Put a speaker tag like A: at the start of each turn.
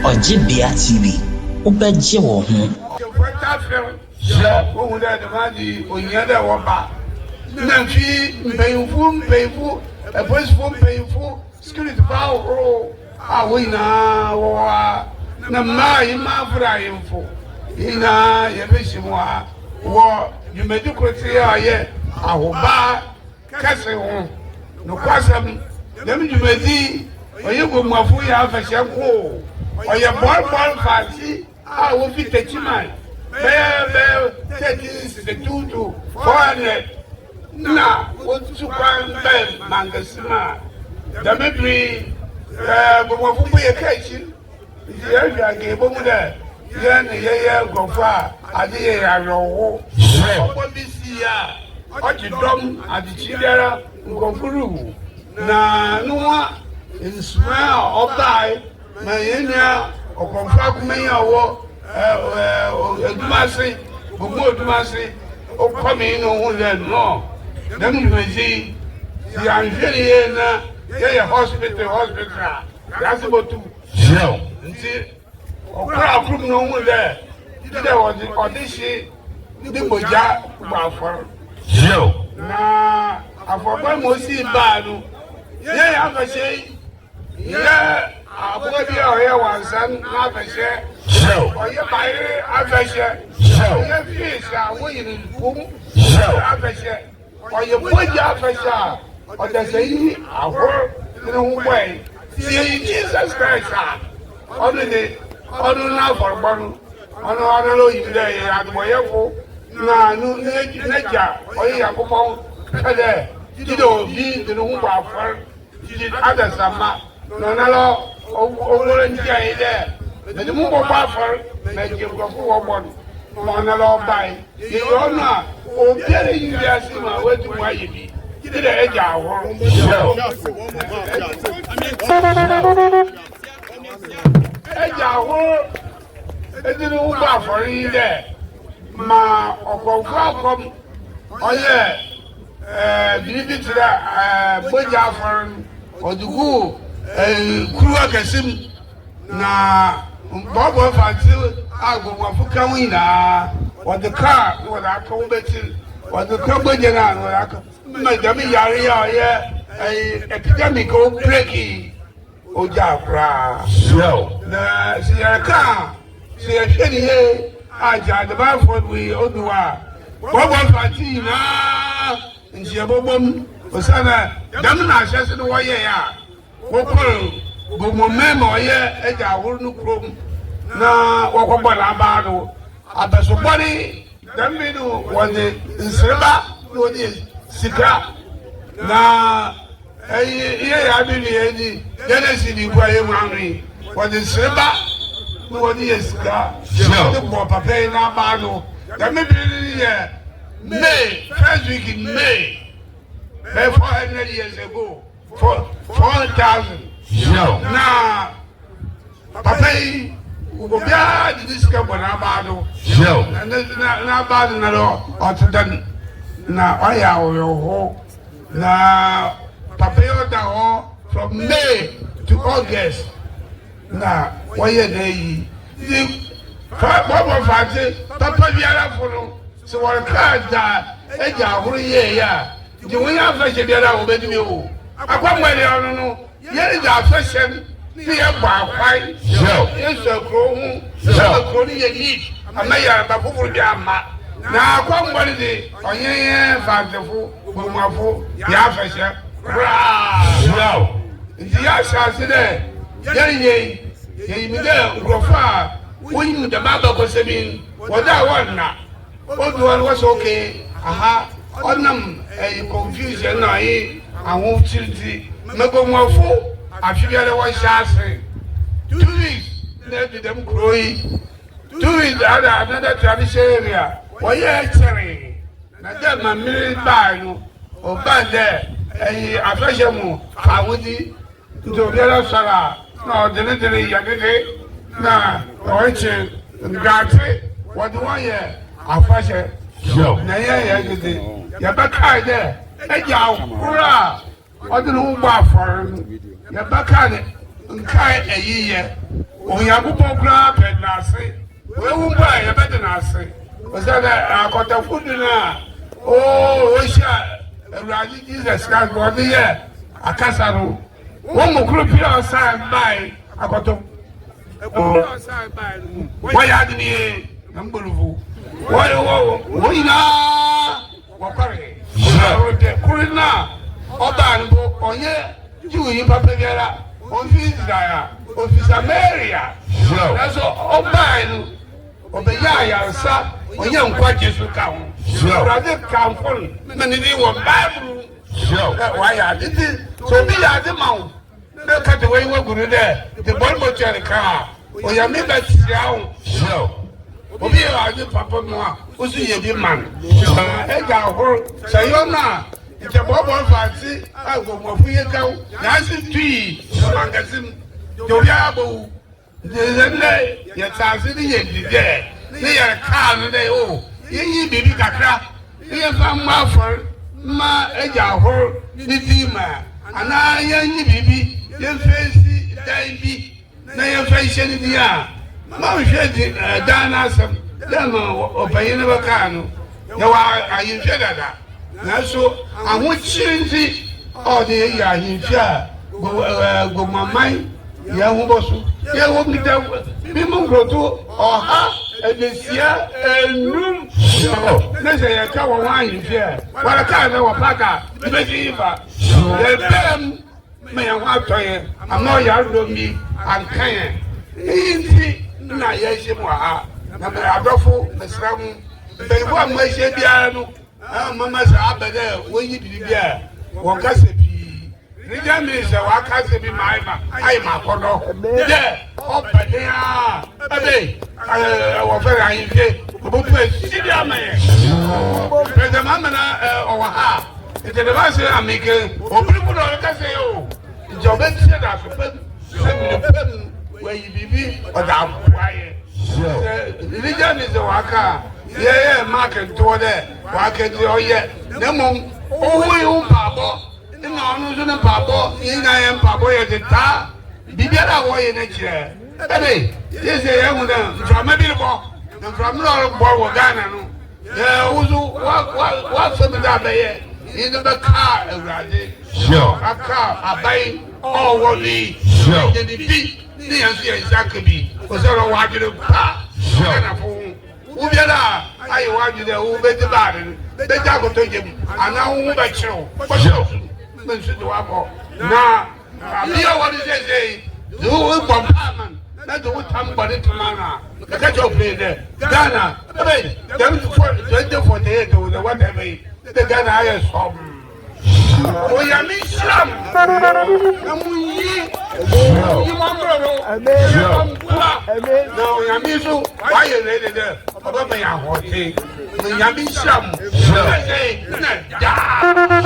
A: Ogyebea TV, Ubeje wo ho.
B: Yeah, who that the money on the other one back. Nancy, painful, a possible painful, spirit power. I win now, na my frying for. Ina, Yabishima, war, you may do criteria yet. I will buy Kese home. No question, then you may see, or you will my food have a shampoo, or your ball fancy. I will be taking mine. Bear, that is the 2 to 400. Now, what to find Ben Mangasima? The maybe, but what will be a occasion? Yes, I gave over there. Yeah, go far. I did a row. What this year? What you drum at the Chidera go through. Now, no one in smell or die. My India or confront me or Dumasi, Gomoa Dumasi, or coming on that no. Then you may see the Angeliana, hospital. That's about to show. See, or crowd from no one there. There was the audition, the Boja Buffer. Show. Now, I forgot most in Badu. Yeah, I'm a say, yeah. Ogyebea here one son, not a share. So, or you buy a share. So, your fish are winning boom. So, a share. Or you put your share. Or the say, I work in a way. See, Jesus Christ. Only now for one. On another you day at Moyako. Now, no nature. Or you have a phone. You don't be the room for other summer. No. Over and Jay there. The move of buffer, make you go for one. Monolo by. You are not. Oh, getting you there, see my way to Ogyebea. Get the edge out. Edge out. It didn't buffer in there. Ma, or come. Oh, yeah. Did it to that, Boja or the goo. Kruwa Kasim na Bobo Fantil, I go for Kawina, or the car, or I call Betty, or the Kabajana, or I call Madame Yaria, a epidemic of Breaky, Ojabra. So, the Sierra, Sierra Shady, I got the Balford we Odua, Bobo Fantina, and Jabobum, Osana, Damna, Shas the Waya. Gomoa here, Eja Wunu Chrome. Now, what about Abado? Abasubani, Damino was the Seba, was the Sika. Now, here I believe Genesis, you were around was the Seba, was the Sika. The Papa Pay Nabado. That may be May, first week in May, 400 years ago. 4,000. No. Now, Papa, Ogyebea did this come on Abado. No. And then Abado na do otodan na oya oyo. Na Papa yoda ho from May to August. Na oye dey. The Bobo Fati Papa biara funu. So what card da eja huru ye ya. The way I fetch biara obedimi o. Akwamwele ono no ye da fashion ni e gba kwai yeso kro hu so kro ni ye need amaya ba fufuru bi ama na akwamwele de onye fantefo bomafo ya fashion bra ndi ya shase de ye mi de grofa woni de baba ko sebin woda wonna odu won was okay aha onam confusion na yi awon chiriti megomwafo afibiare wa shase 2 weeks na de dem growing 2 weeks another tradition area wa ye chere na dem ma miri baanu o bande afashemu awudi ndo biara sara na odele yagede na oiche ngate wadu wa ye afashe na ye yagede ya bakai de Eja kura ɔde no bɔ afɔre no yɛbɛka ne nkae ɛyiyɛ onyankopɔn kura pɛ n'ase wewu bɔ a yɛbɛde n'ase ɔsɛ dɛ akɔtɔfo di no a ɔhyia awurade Jesus Christ ɔde yɛ akasa no wɔn mu kuro pii a ɔsan bae akɔtɔ wɔyɛ ade ne na mbɔlufo wɔn nyinaa wɔkɔre ɔde kuro no a ɔbaa no bo ɔnyɛ jiwu yi papa biara ɔmfi Israel ɔfi Samaria nanso ɔbaa no ɔbɛyɛ ayaresa ɔnyɛ nkwagye so ka ho ɔwurade kamfo no na ne din wɔ Bible wayɛ ade ti sɛ obi yɛ ade ma wo na ka te wɔyi waguru dɛ te bɔre bɔtwɛre ka a ɔyame bɛtia wo obi yɛ ade papa mu a woso yɛ bi ma no ɛgya ahoro sɛ yɛ no a nkyɛ bɔbɔ mfaase a gɔmɔfo yɛ ka wo naase tui ɔmankase mu nti obiara bɔwu nti nnɛ yɛsaase ne yɛ didɛ ne yɛ kaa no dɛ o yɛyi biribi kakra ne yɛmfa mma afɔre mma agya ahoro ne dii ma anaa yɛnyi biribi yɛmfa si dan bi na yɛmfa nhyɛ ne din a ma nhwɛ dan no asɛm dɛ ma ɔpanyin no bɛkaa no yɛwɔ ahemfɛ dada nanso ahokyere nti ɔde yɛ ahemfɛ a gomaman yɛn ho bɔ so yɛn ho kita bi mu nkuroto ɔha adesia enum ne sɛ yɛka wɔn ho ahemfɛ a wɔrekaa sɛ wɔ paka ebɛsi yi fa yɛbɛm ma yɛn ho atɔ yɛ ama ɔyɛ adom bi anka yɛn eyi nti na yɛahyɛ mu wɔ ha na mɛ adɔfo mesra mu mpanyinfo a mo ahyia biara no mama sɛ abɛ dɛ wɔyi biribi a wɔn kasa pii regional minister wɔakasa bi ma ayɛ ma akɔdɔ dɛ ɔbɛden a ɛbɛ wɔfɛrɛ ahemfie ɔbɛbu asidi ama yɛ president mamana ɔwɔ ha ntɛnɛba sɛ amike obiri mu na ɔrekasa yɛ o nti ɔbɛtie da so pɛm sɛ mene pɛm wɔayi biribi ɔde aboa yɛ regional minister wɔaka yɛyɛ market toɔ dɛ market ɔyɛ na mmom ɔhu yi ho mpaabɔ na ɔno nso ne mpaabɔ yɛnyina yɛ mpaabɔ yɛ de taa biribiara a wɔyɛ no kyerɛ ɛde yɛ sɛ yɛhu dɛ mframa bi rebɔ na mframa no ɔrebɔ wɔ Ghana no wo so woasɛm dɛ abɛyɛ yɛ ne bɛkaa awurade aka aban ɔwɔ bi yɛ ne bi ne yɛn nso yɛ nsa ka bi ɔsɛ ɔwɔ adwene pa Ghanafo ho ubiara ayi waju de u beti baare beti akoto jem ana u bɛkyerɛw bɔhyɛw mensu de wakɔ na abia wɔde sɛsɛi de wo bɔ mpaaman na de wo tam bɔde toma no a ɛka kyɛ wofiri dɛ Ghana ɛbɛyi dɛm 2048 wo de wɔda ɛbɛyi de Ghana ayɛ sɔm oyame nhyira na munyi mɔmborɔ no yɛmɔmboa na oyame so wayɛ rede dɛ ɔbɛbɛyɛ ahoɔden na onyame nhyira m na daa